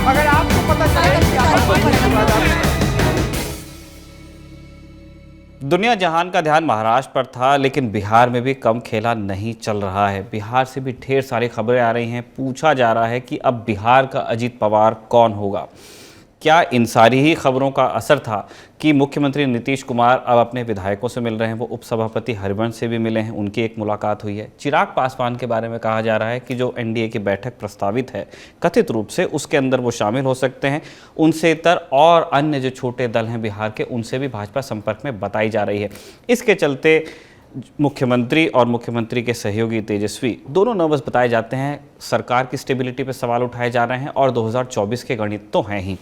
अगर आपको पता चले कि आप दुनिया जहान का ध्यान महाराष्ट्र पर था, लेकिन बिहार में भी कम खेला नहीं चल रहा है। बिहार से भी ढेर सारी खबरें आ रही हैं। पूछा जा रहा है कि अब बिहार का अजीत पवार कौन होगा। क्या इन सारी ही खबरों का असर था कि मुख्यमंत्री नीतीश कुमार अब अपने विधायकों से मिल रहे हैं। वो उपसभापति हरिवंश से भी मिले हैं, उनकी एक मुलाकात हुई है। चिराग पासवान के बारे में कहा जा रहा है कि जो एनडीए की बैठक प्रस्तावित है, कथित रूप से उसके अंदर वो शामिल हो सकते हैं। उनसेतर और अन्य जो छोटे दल हैं बिहार के, उनसे भी भाजपा संपर्क में बताई जा रही है। इसके चलते मुख्यमंत्री और मुख्यमंत्री के सहयोगी तेजस्वी दोनों नर्वस बताए जाते हैं। सरकार की स्टेबिलिटी पर सवाल उठाए जा रहे हैं और 2024 के गणित तो हैं ही।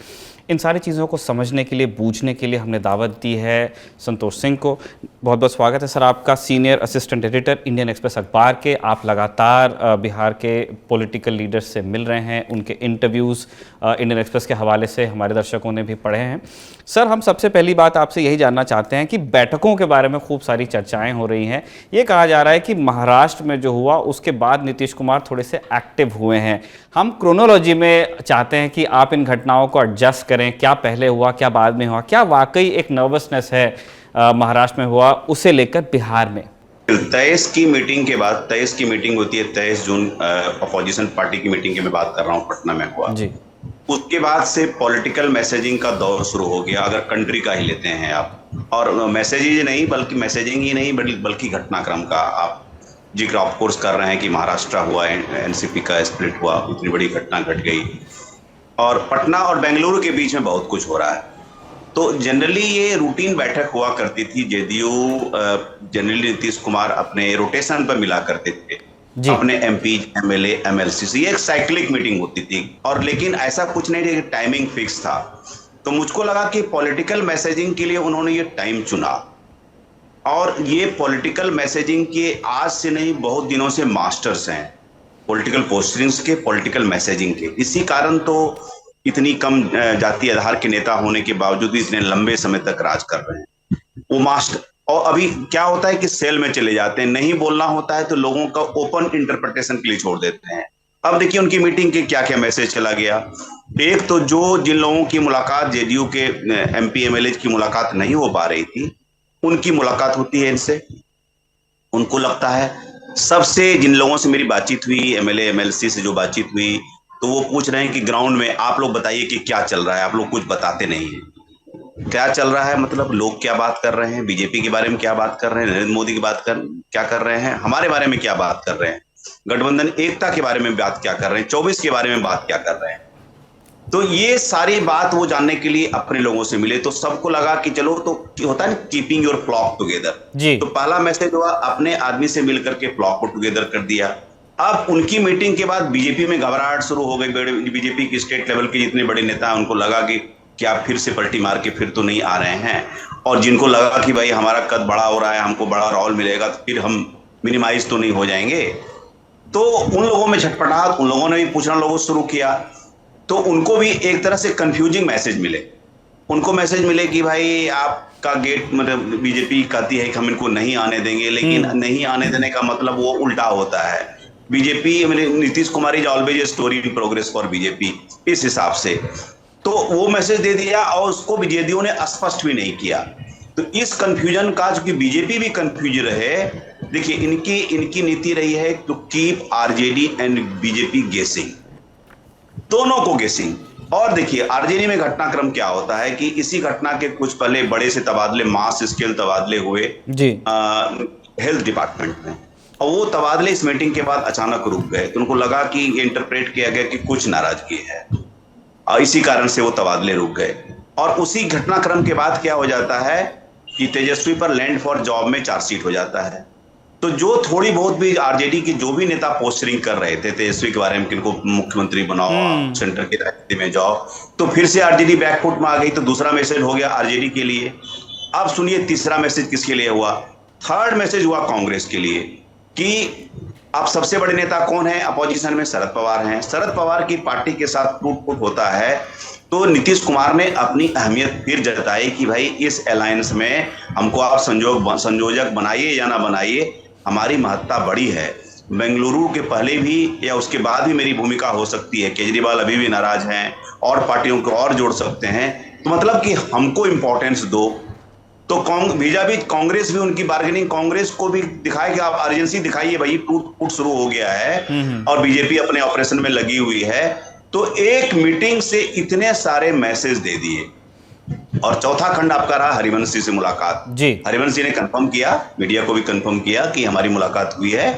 इन सारी चीज़ों को समझने के लिए, बूझने के लिए हमने दावत दी है संतोष सिंह को। बहुत बहुत स्वागत है सर आपका, senior assistant editor Indian express अखबार के। आप लगातार बिहार के पॉलिटिकल लीडर्स से मिल रहे हैं, उनके इंटरव्यूज़ इंडियन एक्सप्रेस के हवाले से हमारे दर्शकों ने भी पढ़े हैं। सर, हम सबसे पहली बात आपसे यही जानना चाहते हैं कि बैठकों के बारे में खूब सारी चर्चाएं हो रही हैं। ये कहा जा रहा है कि महाराष्ट्र में जो हुआ उसके बाद नीतीश कुमार थोड़े से एक्टिव हुए हैं। हम क्रोनोलॉजी में चाहते हैं कि आप इन घटनाओं को एडजस्ट करें, क्या पहले हुआ, क्या बाद में हुआ, क्या वाकई एक नर्वसनेस है महाराष्ट्र में हुआ उसे लेकर बिहार में। 23 की मीटिंग के बाद, 23 की मीटिंग होती है, 23 जून अपोजिशन पार्टी की मीटिंग की मैं बात कर रहा हूँ, पटना में हुआ जी। उसके बाद से पॉलिटिकल मैसेजिंग का दौर शुरू हो गया। अगर कंट्री का ही लेते हैं आप, और मैसेजिंग नहीं बल्कि मैसेजिंग ही नहीं बल्कि घटनाक्रम का आप जिक्र ऑफ कोर्स कर रहे हैं कि महाराष्ट्र हुआ, एनसीपी का स्प्लिट हुआ, इतनी बड़ी घटना घट गई और पटना और बेंगलुरु के बीच में बहुत कुछ हो रहा है। तो जनरली ये रूटीन बैठक हुआ करती थी। जेडीयू जनरली नीतीश कुमार अपने रोटेशन पर मिला करते थे अपने एमपी, एमएलए, एमएलसी से। ये एक साइक्लिक मीटिंग होती थी और लेकिन ऐसा कुछ नहीं कि टाइमिंग फिक्स था। तो मुझको लगा कि पॉलिटिकल मैसेजिंग के लिए उन्होंने ये टाइम चुना और ये पॉलिटिकल मैसेजिंग के आज से नहीं बहुत दिनों से मास्टर्स हैं, पॉलिटिकल पोस्टरिंग्स के, पॉलिटिकल मैसेजिंग के। इसी कारण तो इतनी कम जाति आधार के नेता होने के बावजूद भी इतने लंबे समय तक राज कर रहे हैं वो मास्टर। और अभी क्या होता है कि सेल में चले जाते हैं, नहीं बोलना होता है तो लोगों का ओपन इंटरप्रिटेशन के लिए छोड़ देते हैं। अब देखिए उनकी मीटिंग के क्या क्या मैसेज चला गया। एक तो जो जिन लोगों की मुलाकात जेडीयू के एमपी एमएलए की मुलाकात नहीं हो पा रही थी, उनकी मुलाकात होती है इनसे। उनको लगता है, सबसे जिन लोगों से मेरी बातचीत हुई, एमएलए एमएलसी से जो बातचीत हुई, तो वो पूछ रहे हैं कि ग्राउंड में आप लोग बताइए कि क्या चल रहा है, आप लोग कुछ बताते नहीं है। क्या चल रहा है मतलब लोग क्या बात कर रहे हैं, बीजेपी के बारे में क्या बात कर रहे हैं, नरेंद्र मोदी की क्या कर रहे हैं, हमारे बारे में क्या बात कर रहे हैं, गठबंधन एकता के बारे में बात क्या कर रहे हैं, 24 के बारे में बात क्या कर रहे हैं। तो ये सारी बात वो जानने के लिए अपने लोगों से मिले। तो सबको लगा कि चलो, तो होता है ना कीपिंग योर फ्लॉक टुगेदर। तो पहला मैसेज हुआ, अपने आदमी से मिलकर के फ्लॉक को टुगेदर कर दिया। अब उनकी मीटिंग के बाद बीजेपी में घबराहट शुरू हो गई। बीजेपी की स्टेट लेवल के जितने बड़े नेता हैं उनको लगा कि क्या फिर से पलटी मार के फिर तो नहीं आ रहे हैं, और जिनको लगा कि भाई हमारा कद बड़ा हो रहा है, हमको बड़ा रोल मिलेगा, तो फिर हम मिनिमाइज तो नहीं हो जाएंगे। तो उन लोगों में झटपटाहट, उन लोगों ने भी पूछना लोगों शुरू किया। तो उनको भी एक तरह से कंफ्यूजिंग मैसेज मिले। उनको मैसेज मिले कि भाई आपका गेट, मतलब बीजेपी कहती है कि हम इनको नहीं आने देंगे, लेकिन नहीं आने देने का मतलब वो उल्टा होता है। BJP, Nitish Kumar is always a story in progress for BJP, इस हिसाब से तो वो मैसेज दे दिया और उसको जेडीयू ने स्पष्ट भी नहीं किया। तो इस कंफ्यूजन का, चूंकि बीजेपी भी कंफ्यूज रहे, देखिए इनकी नीति रही है to keep RJD and BJP guessing, दोनों को गेसिंग। और देखिए आरजेडी में घटनाक्रम क्या होता है कि इसी घटना के कुछ पहले बड़े से तबादले, मास स्केल तबादले हुए हेल्थ डिपार्टमेंट में, और वो तबादले इस मीटिंग के बाद अचानक रुक गए। तो उनको लगा कि इंटरप्रेट किया गया कि कुछ नाराजगी है और इसी कारण से वो तबादले रुक गए। और उसी घटनाक्रम के बाद क्या हो जाता है कि तेजस्वी पर लैंड फॉर जॉब में चार्जशीट हो जाता है। तो जो थोड़ी बहुत भी आरजेडी की जो भी नेता पोस्टरिंग कर रहे थे तेजस्वी के बारे में, किनको मुख्यमंत्री बनाओ, सेंटर के दायित्व में जाओ, तो फिर से आरजेडी बैकफुट में आ गई। तो दूसरा मैसेज हो गया आरजेडी के लिए। अब सुनिए तीसरा मैसेज किसके लिए हुआ। थर्ड मैसेज हुआ कांग्रेस के लिए कि अब सबसे बड़े नेता कौन है अपोजिशन में, शरद पवार हैं। शरद पवार की पार्टी के साथ टूट-फूट होता है तो नीतीश कुमार ने अपनी अहमियत फिर जताई कि भाई इस अलायंस में हमको आप संयोजक बनाइए या ना बनाइए, हमारी महत्ता बड़ी है। बेंगलुरु के पहले भी या उसके बाद भी मेरी भूमिका हो सकती है। केजरीवाल अभी भी नाराज हैं और पार्टियों को और जोड़ सकते हैं, तो मतलब कि हमको इंपॉर्टेंस दो। तो भेजा भी कांग्रेस भी उनकी बार्गेनिंग, कांग्रेस को भी दिखाए कि आप अर्जेंसी दिखाइए भाई, टूट शुरू हो गया है और बीजेपी अपने ऑपरेशन में लगी हुई है। तो एक मीटिंग से इतने सारे मैसेज दे दिए। और चौथा खंड आपका रहा हरिवंश जी से मुलाकात जी। हरिवंश जी ने कंफर्म किया, मीडिया को भी कंफर्म किया कि हमारी मुलाकात हुई है,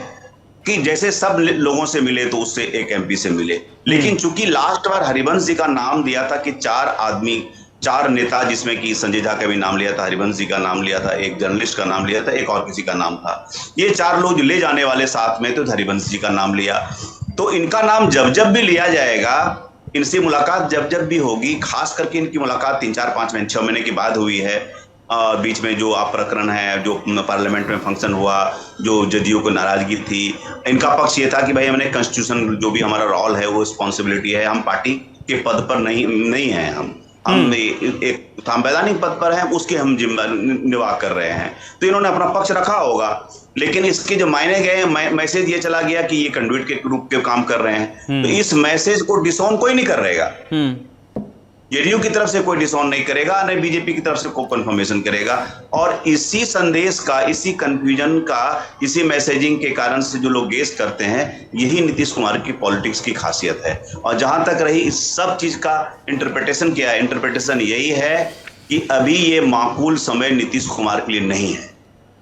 कि जैसे सब लोगों से मिले तो उससे एक एमपी से मिले। लेकिन चूंकि लास्ट बार हरिवंश जी का नाम दिया था कि 4 नेता, जिसमें कि संजय झा का भी नाम लिया था, हरिवंश जी का नाम लिया था, एक जर्नलिस्ट का नाम लिया था, एक और किसी का नाम था, ये 4 लोग ले जाने वाले साथ में, तो हरिवंश जी का नाम लिया। तो इनका नाम जब जब भी लिया जाएगा, इनसे मुलाकात जब जब भी होगी, खास करके इनकी मुलाकात 3, 4, 5 महीने 6 महीने के बाद हुई है। बीच में जो आप प्रकरण है, जो पार्लियामेंट में फंक्शन हुआ, जो जदयू को नाराजगी थी, इनका पक्ष ये था कि भाई हमने कॉन्स्टिट्यूशन, जो भी हमारा रोल है, वो रिस्पॉन्सिबिलिटी है, हम पार्टी के पद पर नहीं है, हम एक संवैधानिक पद पर हैं, उसके हम जिम्मेदारी निर्वाह कर रहे हैं। तो इन्होंने अपना पक्ष रखा होगा, लेकिन इसके जो मायने गए, मैसेज ये चला गया कि ये कंडुइट के रूप के काम कर रहे हैं। तो इस मैसेज को डिसऑन कोई नहीं कर रहेगा, जेडीयू की तरफ से कोई डिसऑन नहीं करेगा, न बीजेपी की तरफ से कोई कंफर्मेशन करेगा। और इसी संदेश का, इसी कंफ्यूजन का, इसी मैसेजिंग के कारण से जो लोग गेस करते हैं, यही नीतीश कुमार की पॉलिटिक्स की खासियत है। और जहां तक रही इस सब चीज का इंटरप्रिटेशन क्या है, इंटरप्रिटेशन यही है कि अभी ये माकूल समय नीतीश कुमार के लिए नहीं है,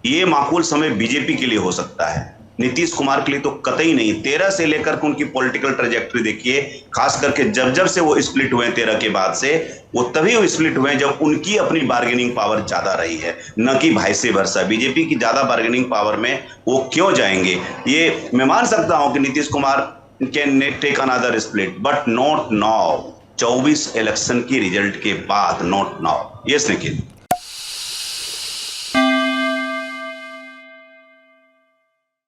ये माकूल समय बीजेपी के लिए हो सकता है, नीतीश कुमार के लिए तो कतई नहीं। 13 से लेकर के उनकी पॉलिटिकल ट्रैजेक्टरी देखिए, खास करके जब से वो स्प्लिट हुए 13 के बाद से, वो तभी वो स्प्लिट हुए जब उनकी अपनी बार्गेनिंग पावर ज्यादा रही है, न कि वाइस वर्सा। बीजेपी की ज्यादा बार्गेनिंग पावर में वो क्यों जाएंगे? ये मैं मान सकता हूं कि Nitish Kumar can take another split, but not now. 24 election की रिजल्ट के बाद, नॉट नाउ। यस निखिल।